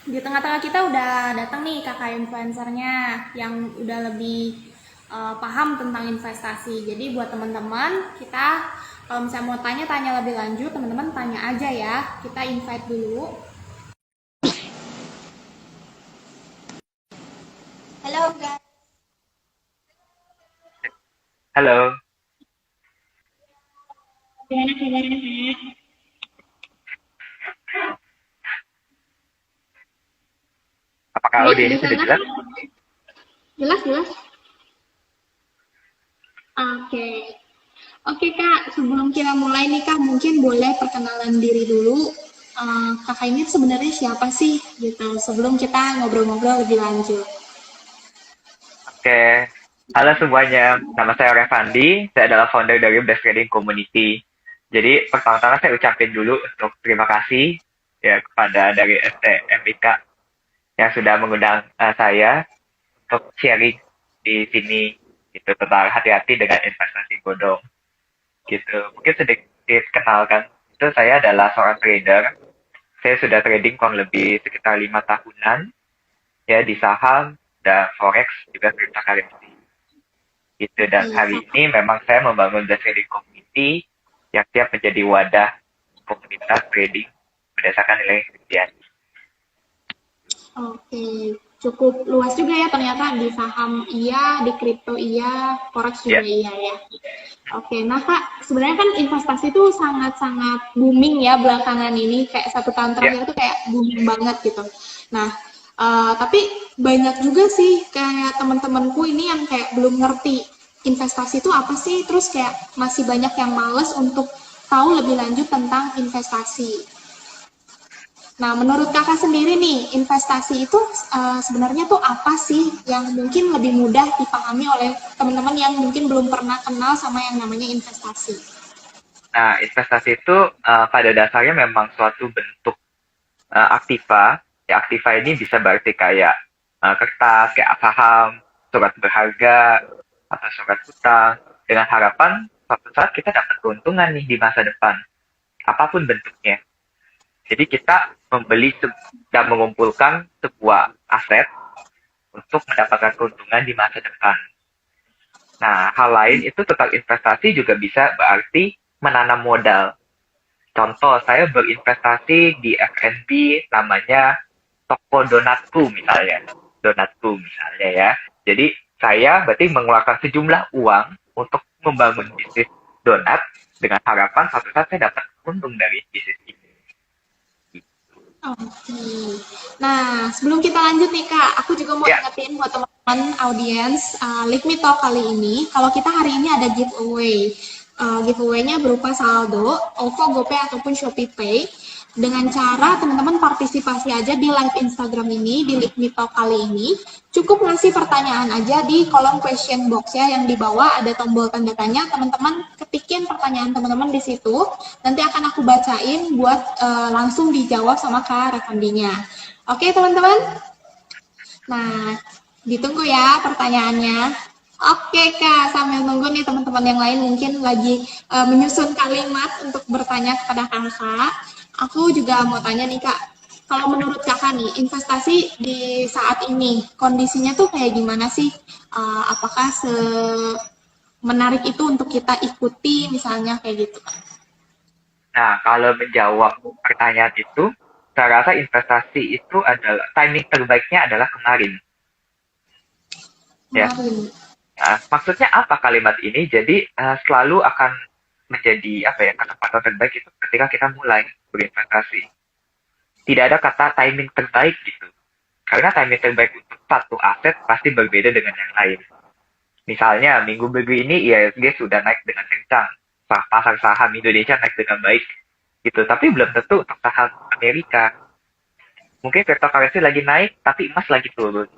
Di tengah-tengah kita udah datang nih kakak influencernya yang udah lebih paham tentang investasi. Jadi buat teman-teman kita kalau misalnya mau tanya-tanya lebih lanjut, teman-teman tanya aja ya. Kita invite dulu. Halo guys. Halo, Gimana kabarnya kak? apakah Baik audio di ini sudah sana? jelas? Jelas jelas. Oke. Oke kak, sebelum kita mulai nih kak, mungkin boleh perkenalan diri dulu. Kakak ini sebenarnya siapa sih gitu? Sebelum kita ngobrol-ngobrol lebih lanjut. Oke, halo semuanya. Nama saya Revandi. Saya adalah founder dari Best Trading Community. Jadi pertama-tama saya ucapin dulu untuk terima kasih ya kepada dari STMIK yang sudah mengundang saya untuk sharing di sini gitu tentang hati-hati dengan investasi bodong gitu. Mungkin sedikit kenalkan, itu saya adalah seorang trader. Saya sudah trading kurang lebih sekitar 5 tahunan ya di saham dan forex juga cryptocurrency gitu. Dan Iya hari kak. ini memang saya membangun the trading community yang siap menjadi wadah komunitas trading berdasarkan nilai kerugian. Oke, cukup luas juga ya ternyata di saham iya, di kripto iya, forex juga Ya, iya ya. Oke, nah Kak, sebenarnya kan investasi itu sangat-sangat booming ya belakangan ini, kayak 1 tahun ya. terakhir tuh kayak booming banget gitu. Nah, tapi banyak juga sih kayak teman-temanku ini yang kayak belum ngerti investasi itu apa sih, terus kayak masih banyak yang males untuk tahu lebih lanjut tentang investasi. Nah, menurut kakak sendiri nih, investasi itu sebenarnya tuh apa sih yang mungkin lebih mudah dipahami oleh teman-teman yang mungkin belum pernah kenal sama yang namanya investasi? Nah, investasi itu pada dasarnya memang suatu bentuk aktiva. Ya, aktiva ini bisa berarti kayak kertas, kayak saham, surat berharga, atau surat hutang, dengan harapan suatu saat kita dapat keuntungan nih di masa depan, apapun bentuknya. Jadi kita membeli dan mengumpulkan sebuah aset untuk mendapatkan keuntungan di masa depan. Nah, hal lain itu tentang investasi juga bisa berarti menanam modal. Contoh, saya berinvestasi di F&B namanya toko donatku misalnya. Donatku misalnya ya. Jadi saya berarti mengeluarkan sejumlah uang untuk membangun bisnis donat dengan harapan suatu saat saya dapat untung dari bisnis ini. Oke. Nah, sebelum kita lanjut nih Kak, aku juga mau Ya, ingetin buat teman-teman audiens, Live Me Talk kali ini, kalau kita hari ini ada giveaway. Giveaway-nya berupa saldo, OVO, GoPay, ataupun Shopee Pay. Dengan cara teman-teman partisipasi aja di live Instagram ini, di Live Me Talk kali ini, cukup ngasih pertanyaan aja di kolom question box ya, yang di bawah ada tombol tanda tanya, teman-teman ketikin pertanyaan teman-teman di situ, nanti akan aku bacain buat langsung dijawab sama Kak Revandinya. Oke teman-teman? Nah, ditunggu ya pertanyaannya. Oke Kak, sambil nunggu nih teman-teman yang lain mungkin lagi menyusun kalimat untuk bertanya kepada Kakak. Aku juga mau tanya nih Kak, kalau menurut Kakak nih, investasi di saat ini, kondisinya tuh kayak gimana sih? Apakah menarik itu untuk kita ikuti misalnya kayak gitu Kak? nah kalau menjawab pertanyaan itu, saya rasa investasi itu adalah timing terbaiknya adalah kemarin. Ya, Kemarin. maksudnya apa kalimat ini? Jadi selalu akan menjadi apa ya kesempatan terbaik itu ketika kita mulai berinvestasi. Tidak ada kata timing terbaik gitu. Karena timing terbaik untuk satu aset pasti berbeda dengan yang lain. Misalnya minggu ini IHSG sudah naik dengan kencang, pasar saham Indonesia naik dengan baik gitu. Tapi belum tentu untuk saham Amerika. Mungkin cryptocurrency lagi naik, tapi emas lagi turun.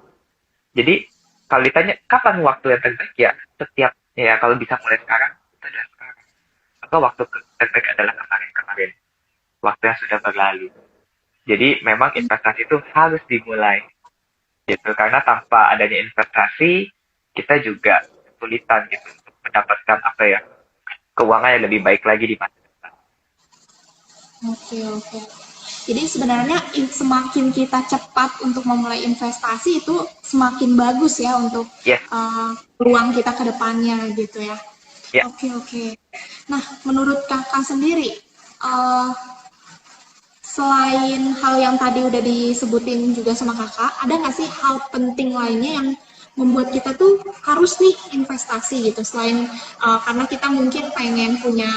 Jadi kalau ditanya kapan waktu yang terbaik ya setiap ya kalau bisa mulai sekarang itu adalah sekarang. Atau waktu terbaik adalah kemarin-kemarin, waktu yang sudah berlalu. Jadi memang investasi itu harus dimulai gitu karena tanpa adanya investasi kita juga kesulitan gitu untuk mendapatkan apa ya keuangan yang lebih baik lagi di masa depan. Oke, oke. Jadi sebenarnya semakin kita cepat untuk memulai investasi itu semakin bagus ya untuk Ya, peluang kita ke depannya gitu ya. ya. Oke, oke. Nah, menurut kakak sendiri, eh, selain hal yang tadi udah disebutin juga sama kakak, ada nggak sih hal penting lainnya yang membuat kita tuh harus nih investasi gitu? Selain karena kita mungkin pengen punya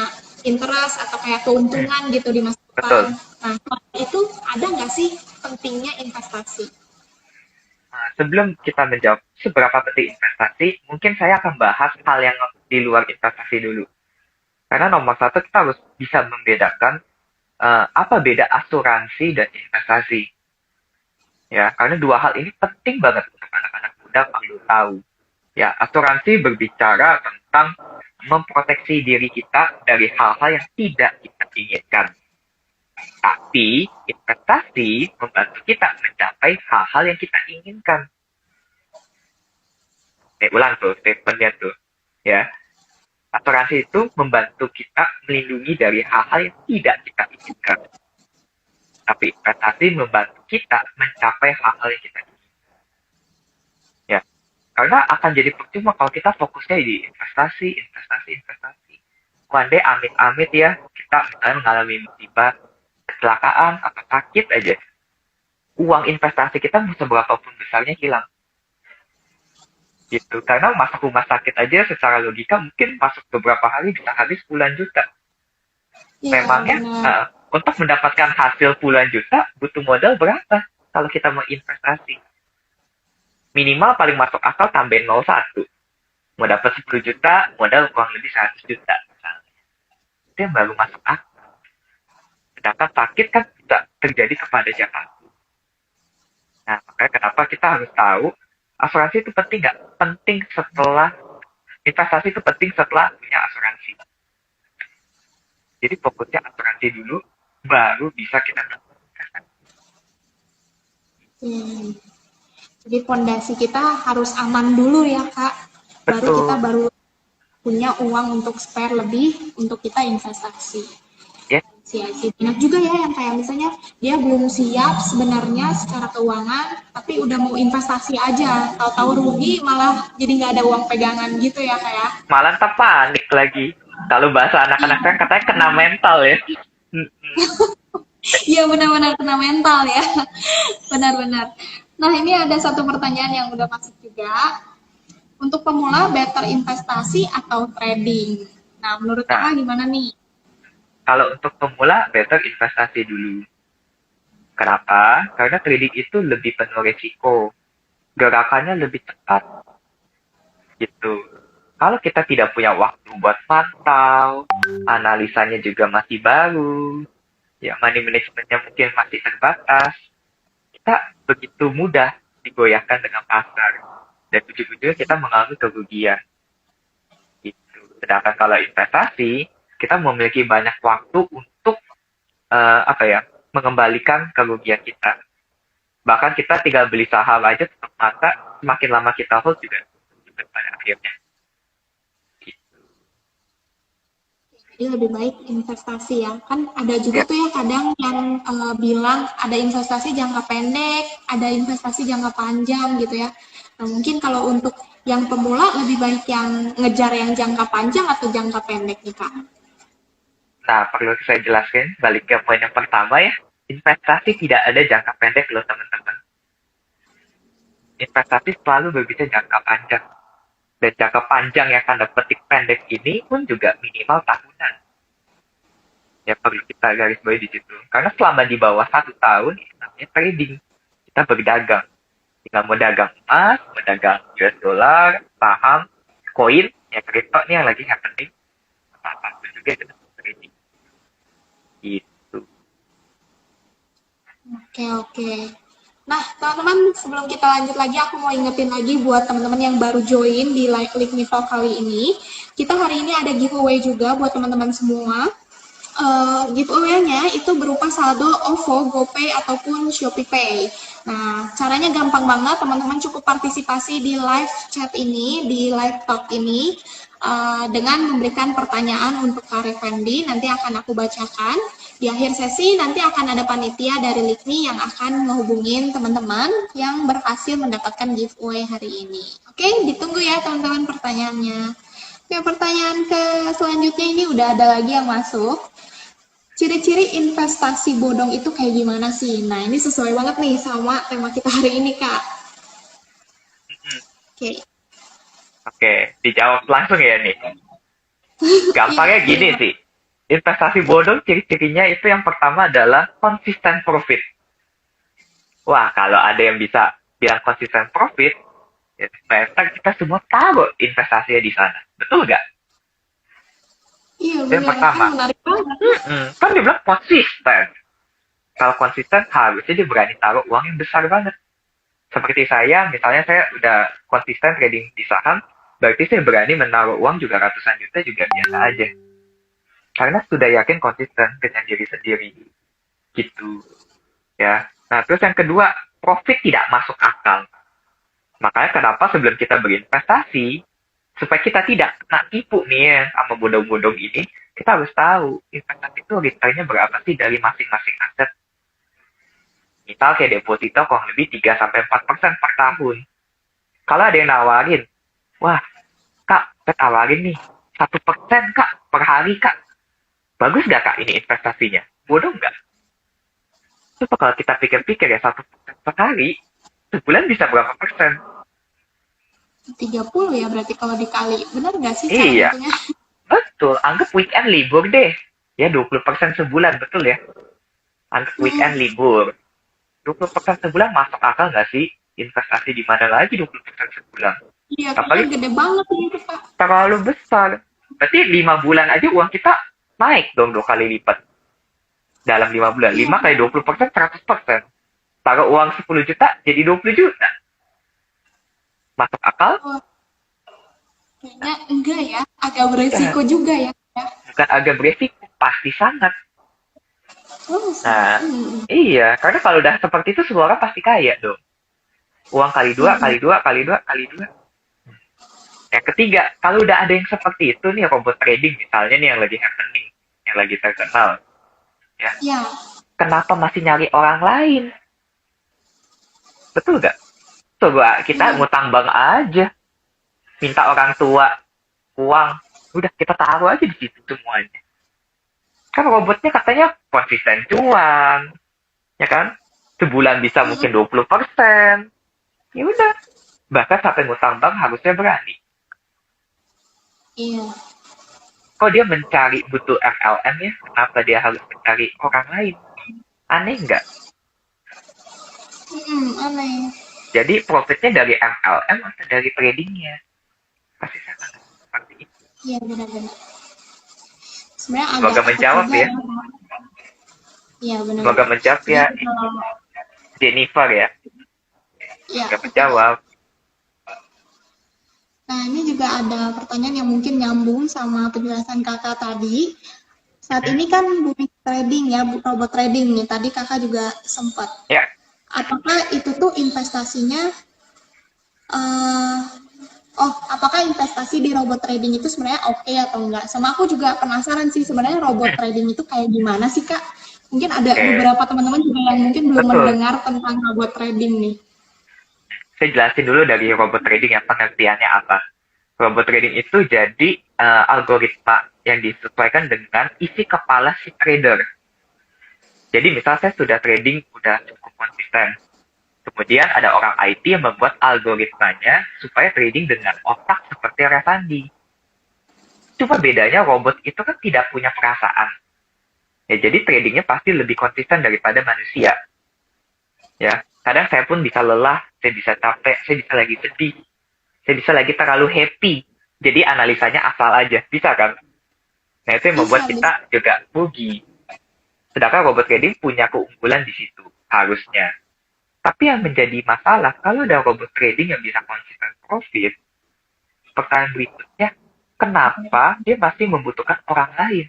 interest atau kayak keuntungan gitu di masa Betul. depan. Nah, selain itu ada nggak sih pentingnya investasi? Nah, sebelum kita menjawab seberapa penting investasi, mungkin saya akan bahas hal yang di luar investasi dulu. Karena nomor satu kita harus bisa membedakan apa beda asuransi dan investasi. Ya, karena dua hal ini penting banget untuk anak-anak muda perlu tahu. Ya, asuransi berbicara tentang memproteksi diri kita dari hal-hal yang tidak kita inginkan. Tapi investasi membantu kita mencapai hal-hal yang kita inginkan. Ulang tuh statementnya tuh. Ya, asuransi itu membantu kita melindungi dari hal-hal yang tidak kita inginkan. Tapi investasi membantu kita mencapai hal-hal yang kita inginkan. Ya, karena akan jadi percuma kalau kita fokusnya di investasi. One day amit-amit ya, kita misalnya mengalami musibah, kecelakaan, atau sakit aja. Uang investasi kita seberapapun besarnya hilang. Gitu. Karena masuk rumah sakit aja secara logika mungkin masuk beberapa hari bisa habis puluhan juta. Iya, Memangnya benar. untuk mendapatkan hasil puluhan juta butuh modal berapa kalau kita mau investasi? Minimal paling masuk akal tambahin 01. Mau dapat 10 juta, modal kurang lebih 100 juta misalnya. Itu yang baru masuk akal. Sedangkan sakit kan tidak terjadi kepada siapapun. Nah, makanya kenapa kita harus tahu asuransi itu penting nggak? Penting setelah investasi itu penting setelah punya asuransi. Jadi fokusnya asuransi dulu, baru bisa kita melakukan investasi. Jadi fondasi kita harus aman dulu ya Kak. Betul. Baru punya uang untuk spare lebih untuk kita investasi. Ya, Sih. Banyak juga ya yang kayak misalnya dia belum siap sebenarnya secara keuangan, tapi udah mau investasi aja, tahu-tahu rugi malah jadi nggak ada uang pegangan gitu ya kayak. malah tak panik lagi. Kalau bahasa anak-anak kan katanya kena mental ya. Iya benar-benar kena mental ya, benar-benar. Nah ini ada satu pertanyaan yang udah masuk juga. Untuk pemula better investasi atau trading? Nah menurut Nah, kakak gimana nih? kalau untuk pemula, better investasi dulu. Kenapa? Karena trading itu lebih penuh risiko. Gerakannya lebih cepat. Gitu. Kalau kita tidak punya waktu buat mantau, analisanya juga masih baru, ya money managementnya mungkin masih terbatas, kita begitu mudah digoyahkan dengan pasar. Dan ujung-ujungnya kita mengalami kerugian. Gitu. Sedangkan kalau investasi, kita memiliki banyak waktu untuk mengembalikan kerugian kita. Bahkan kita tinggal beli saham aja tetap mata, semakin lama kita hold juga pada akhirnya. Jadi lebih baik investasi ya. Kan ada juga Ya, tuh ya kadang yang bilang ada investasi jangka pendek, ada investasi jangka panjang gitu ya. Nah mungkin kalau untuk yang pemula lebih baik yang ngejar yang jangka panjang atau jangka pendek nih Kak? nah perlu saya jelaskan balik ke poin yang pertama ya. Investasi tidak ada jangka pendek loh teman-teman. Investasi selalu berbicara jangka panjang. Dan jangka panjang yang tanda petik pendek ini pun juga minimal tahunan. Ya perlu kita garis bawahi di situ. Karena selama di bawah 1 tahun, itu namanya trading. Kita berdagang. Tinggal mau dagang emas, mau dagang US dollar, saham, koin, ya kripto ini yang lagi happening. Apapun juga itu trading. Gitu. Oke. Nah, teman-teman, sebelum kita lanjut lagi, aku mau ingetin lagi buat teman-teman yang baru join di Like Me Talk kali ini. Kita hari ini ada giveaway juga buat teman-teman semua. Giveaway-nya itu berupa saldo OVO, GoPay, ataupun ShopeePay. Nah, caranya gampang banget, teman-teman cukup partisipasi di live chat ini, di live talk ini. dengan memberikan pertanyaan untuk Kak Refendi. Nanti akan aku bacakan. Di akhir sesi nanti akan ada panitia dari LIKMI yang akan menghubungin teman-teman yang berhasil mendapatkan giveaway hari ini. Oke, ditunggu ya teman-teman pertanyaannya. Oke, pertanyaan ke selanjutnya ini udah ada lagi yang masuk. Ciri-ciri investasi bodong itu kayak gimana sih? Nah, ini sesuai banget nih sama tema kita hari ini, Kak. Oke. Oke, dijawab langsung ya nih. Gampangnya Iya, gini sih. Investasi bodong ciri-cirinya itu yang pertama adalah konsisten profit. Wah, kalau ada yang bisa bilang konsisten profit, ya investor kita semua tahu investasinya di sana. Betul nggak? iya Itu yang benar. pertama. Menarik banget. Kan dia bilang konsisten. Kalau konsisten, harusnya dia berani taruh uang yang besar banget. Seperti saya, misalnya saya udah konsisten trading di saham, berarti saya berani menaruh uang juga ratusan juta juga biasa aja. Karena sudah yakin konsisten dengan diri sendiri. Gitu. Ya. Nah, terus yang kedua, profit tidak masuk akal. Makanya kenapa sebelum kita berinvestasi, supaya kita tidak kena tipu nih ya sama bodong-bodong ini, kita harus tahu investasi itu returnnya berapa sih dari masing-masing aset. Misal kayak deposito kurang lebih 3-4% per tahun. Kalau ada yang nawarin, wah, Kak, saya tawarin nih, 1% Kak, per hari Kak. Bagus nggak Kak ini investasinya? Bodoh nggak? Coba kalau kita pikir-pikir ya, 1% per hari, sebulan bisa berapa persen? 30 ya berarti kalau dikali. Benar nggak sih cara Iya, hitungnya? betul. Anggap weekend libur deh. Ya, 20% sebulan, betul ya? Anggap weekend libur. 20% sebulan masuk akal nggak sih? Investasi di mana lagi 20% sebulan? Iya, kayaknya Apalagi gede banget itu, Pak. terlalu besar. Berarti 5 bulan aja uang kita naik dong 2 kali lipat. Dalam 5 bulan. Iya, 5 kali 20%, 100%. Taruh uang 10 juta, jadi 20 juta. Masuk akal? kayaknya enggak ya. Agak beresiko juga ya. Bukan agak beresiko, pasti sangat. Oh, Nah, iya. Karena kalau udah seperti itu, semua orang pasti kaya dong. Uang kali 2, kali 2, kali 2, kali 2. Yang ketiga, kalau udah ada yang seperti itu nih, robot trading misalnya nih yang lagi happening, yang lagi terkenal. Ya, Ya, kenapa masih nyari orang lain? Betul gak? Coba kita ngutang bank aja. Minta orang tua uang. Udah kita taruh aja di situ semuanya. Kan robotnya katanya konsisten cuan. Ya kan? Sebulan bisa mungkin 20%. Ya udah. Bahkan sampai ngutang bank harusnya berani. iya. Kok dia mencari butuh FLM ya? Kenapa dia harus mencari orang lain? Aneh nggak? Aneh. Jadi profitnya dari MLM atau dari tradingnya? Pasti sangat seperti itu. Iya, benar-benar. Sebenarnya agak Semoga menjawab juga ya. Iya, benar. Semoga menjawab ya. Jennifer ya. Iya. Semoga menjawab. Nah, ini juga ada pertanyaan yang mungkin nyambung sama penjelasan kakak tadi. Saat ini kan booming trading ya, robot trading nih. Tadi kakak juga sempat. Ya. Apakah itu tuh investasinya, apakah investasi di robot trading itu sebenarnya oke atau enggak? Sama aku juga penasaran sih sebenarnya robot trading itu kayak gimana sih, Kak? Mungkin ada beberapa teman-teman juga yang mungkin belum mendengar tentang robot trading nih. Saya jelasin dulu dari robot trading yang pengertiannya apa. Robot trading itu jadi algoritma yang disesuaikan dengan isi kepala si trader. Jadi misal saya sudah trading, udah cukup konsisten. Kemudian ada orang IT yang membuat algoritmanya supaya trading dengan otak seperti Refandi. Cuma bedanya robot itu kan tidak punya perasaan. Ya, jadi tradingnya pasti lebih konsisten daripada manusia. Ya, kadang saya pun bisa lelah, saya bisa capek, saya bisa lagi sedih, saya bisa lagi terlalu happy. Jadi analisanya asal aja, bisa kan? Nah, itu yang membuat kita juga rugi. Sedangkan robot trading punya keunggulan di situ, harusnya. Tapi yang menjadi masalah, kalau ada robot trading yang bisa konsisten profit, pertanyaan berikutnya, kenapa dia masih membutuhkan orang lain?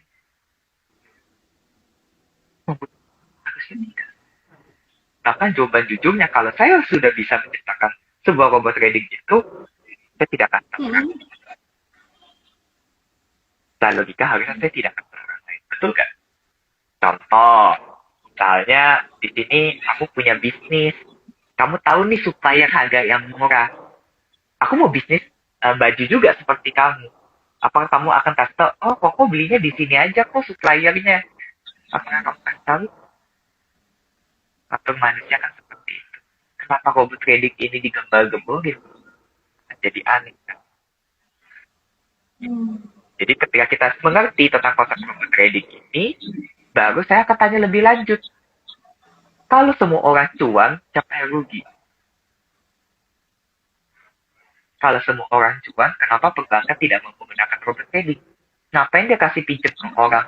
Harusnya tidak. Bahkan jawaban jujurnya, kalau saya sudah bisa menciptakan sebuah robot trading itu, saya tidak akan tertarik. Secara logika harusnya saya tidak akan ke orang lain. Betul kan? Contoh, misalnya di sini aku punya bisnis. Kamu tahu nih supplier harga yang murah. Aku mau bisnis baju juga seperti kamu. Apakah kamu akan kasih tahu, oh kok belinya di sini aja kok suppliernya? Apakah kamu kasih tahu? Atau manusia kan seperti itu. Kenapa robot trading ini digembar-gemborin? Jadi aneh kan? Hmm. Jadi ketika kita mengerti tentang konsep robot trading ini, baru saya akan tanya lebih lanjut. Kalau semua orang cuan, siapa yang rugi? Kalau semua orang cuan, kenapa perbankan tidak menggunakan robot trading? Ngapain dia kasih pinjam ke orang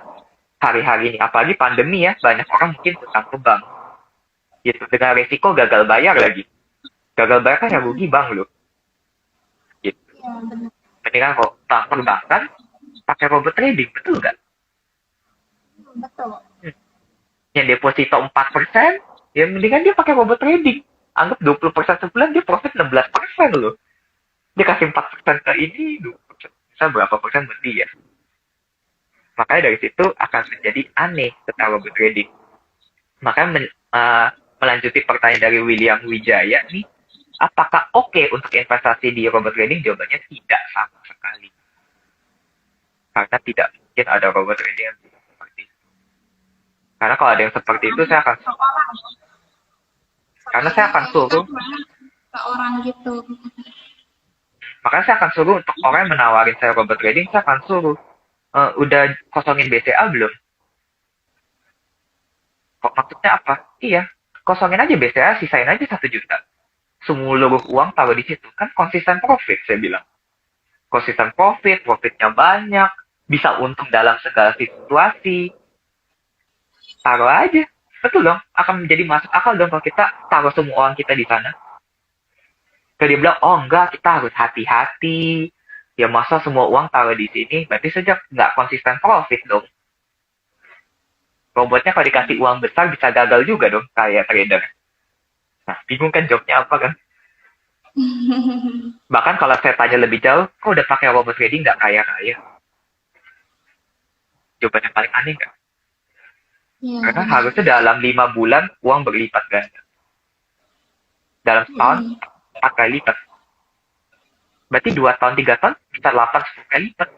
hari-hari ini? Apalagi pandemi ya, banyak orang mungkin utang ke bank. Gitu, dengan resiko gagal bayar lagi. Gagal bayar kan yang rugi bank loh. Gitu. Ya, benar. Mendingan kok perbankan pakai robot trading, betul nggak? Betul. Yang deposito 4%, ya mendingan dia pakai robot trading. Anggap 20% sebulan, dia profit 16% loh. Dia kasih 4% ke ini, 20%. Bisa berapa persen buat dia. Makanya dari situ akan menjadi aneh tentang robot trading. Makanya melanjuti pertanyaan dari William Wijaya nih, apakah oke untuk investasi di robot trading? Jawabannya tidak sama sekali. Karena tidak mungkin ada robot trading yang seperti itu. Karena kalau ada yang seperti itu, saya akan suruh. Ke orang gitu. Makanya saya akan suruh untuk orang yang menawarin saya robot trading, saya akan suruh, udah kosongin BCA belum? Kok maksudnya apa? Iya, kosongin aja BCA, sisain aja 1 juta. Seluruh uang taruh di situ. Kan konsisten profit, saya bilang. Konsisten profit, profitnya banyak, bisa untung dalam segala situasi. Taruh aja. Betul dong, akan menjadi masuk akal dong kalau kita taruh semua uang kita di sana. Kalau dia bilang, oh enggak, kita harus hati-hati. Ya masa semua uang taruh di sini, berarti saja nggak konsisten profit dong. Robotnya kalau dikasih uang besar bisa gagal juga dong, kayak trader. Nah, bingung kan jawabnya apa kan? Bahkan kalau saya tanya lebih jauh, kok udah pakai robot trading nggak kaya-kaya? Jawabannya paling aneh nggak? Ya, Karena harusnya dalam 5 bulan uang berlipat ganda. Dalam setahun 4 kali lipat. Berarti 2 tahun, 3 tahun bisa 8-10 kali lipat.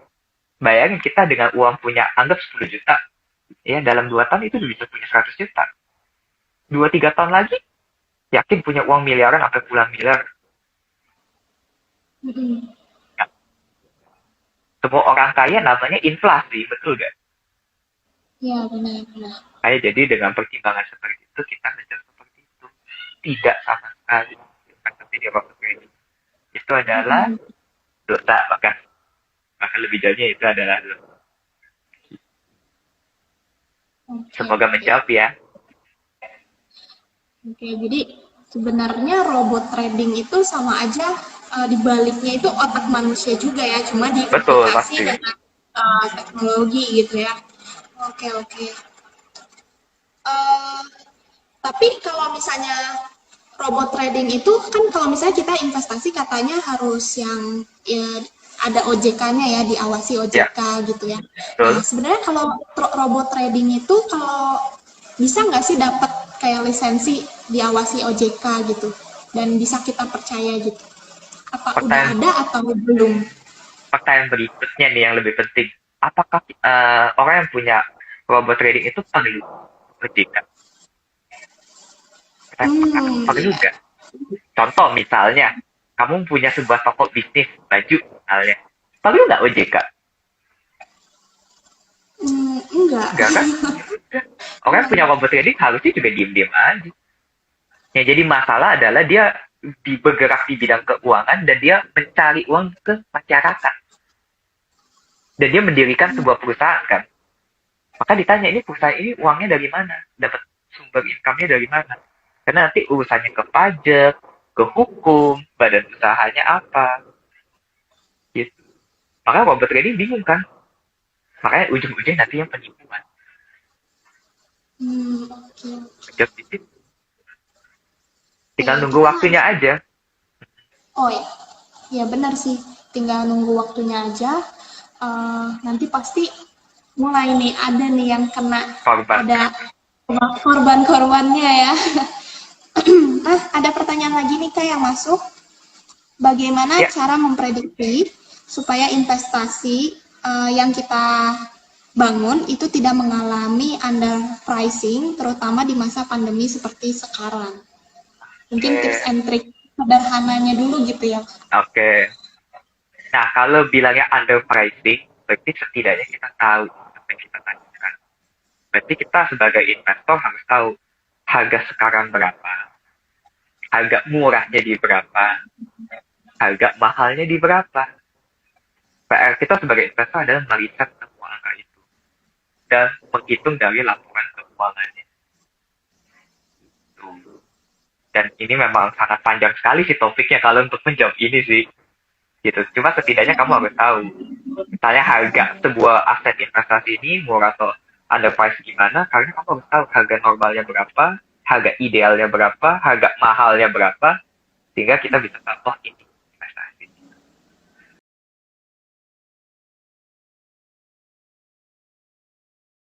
Bayangin kita dengan uang punya anggap 10 juta. Ya, dalam 2 tahun itu bisa punya 100 juta. 2-3 tahun lagi, yakin punya uang miliaran sampai puluhan miliar. Ya. Semua orang kaya namanya inflasi, betul gak? Ya, benar-benar. Jadi dengan pertimbangan seperti itu, kita menjawab seperti itu. Tidak sama sekali. Seperti dia waktu ini. Itu adalah dosa, bahkan lebih jauhnya itu adalah dosa. Semoga menjawab ya. Oke, jadi sebenarnya robot trading itu sama aja di baliknya itu otak manusia juga ya, cuma diaplikasi dengan teknologi gitu ya. Oke. Tapi kalau misalnya robot trading itu kan kalau misalnya kita investasi katanya harus yang ya ada OJK-nya ya, diawasi OJK gitu ya. Nah, sebenarnya kalau robot trading itu kalau bisa nggak sih dapat kayak lisensi diawasi OJK gitu dan bisa kita percaya gitu? Apa udah ada atau belum? Pertanyaan berikutnya nih yang lebih penting. Apakah orang yang punya robot trading itu perlu OJK? Perlu nggak? Contoh misalnya, kamu punya sebuah toko bisnis baju misalnya, perlu nggak OJK? Enggak kan? Orang yang punya robot trading harusnya juga diem-diem aja. Yang jadi masalah adalah dia bergerak di bidang keuangan dan dia mencari uang ke masyarakat. Dan dia mendirikan sebuah perusahaan kan. Maka ditanya, ini perusahaan ini uangnya dari mana? Dapat sumber income-nya dari mana? Karena nanti urusannya ke pajak, ke hukum, badan usahanya apa. Gitu. Makanya robot trading bingung kan. Makanya ujung-ujung nanti yang penipuan. Oke. Tinggal nunggu waktunya aja. Oh ya benar sih. Tinggal nunggu waktunya aja. nanti pasti mulai nih ada nih yang kena, Korban. ada korban-korbannya ya. Nah, ada pertanyaan lagi nih Kak yang masuk. Bagaimana Ya, cara memprediksi supaya investasi yang kita bangun itu tidak mengalami underpricing, terutama di masa pandemi seperti sekarang? Mungkin tips oke. and trick sederhananya dulu gitu ya. Oke. Nah, kalau bilangnya underpricing, berarti setidaknya kita tahu apa yang kita tanyakan. Berarti kita sebagai investor harus tahu harga sekarang berapa, harga murahnya di berapa, harga mahalnya di berapa. PR kita sebagai investor adalah melihat semua angka itu dan menghitung dari laporan keuangannya. Tuh. Dan ini memang sangat panjang sekali sih topiknya kalau untuk menjawab ini sih. Gitu. Cuma setidaknya kamu harus tahu. Misalnya harga sebuah aset investasi ini murah atau underprice gimana, karena kamu harus tahu harga normalnya berapa, harga idealnya berapa, harga mahalnya berapa, sehingga kita bisa tahu, oh ini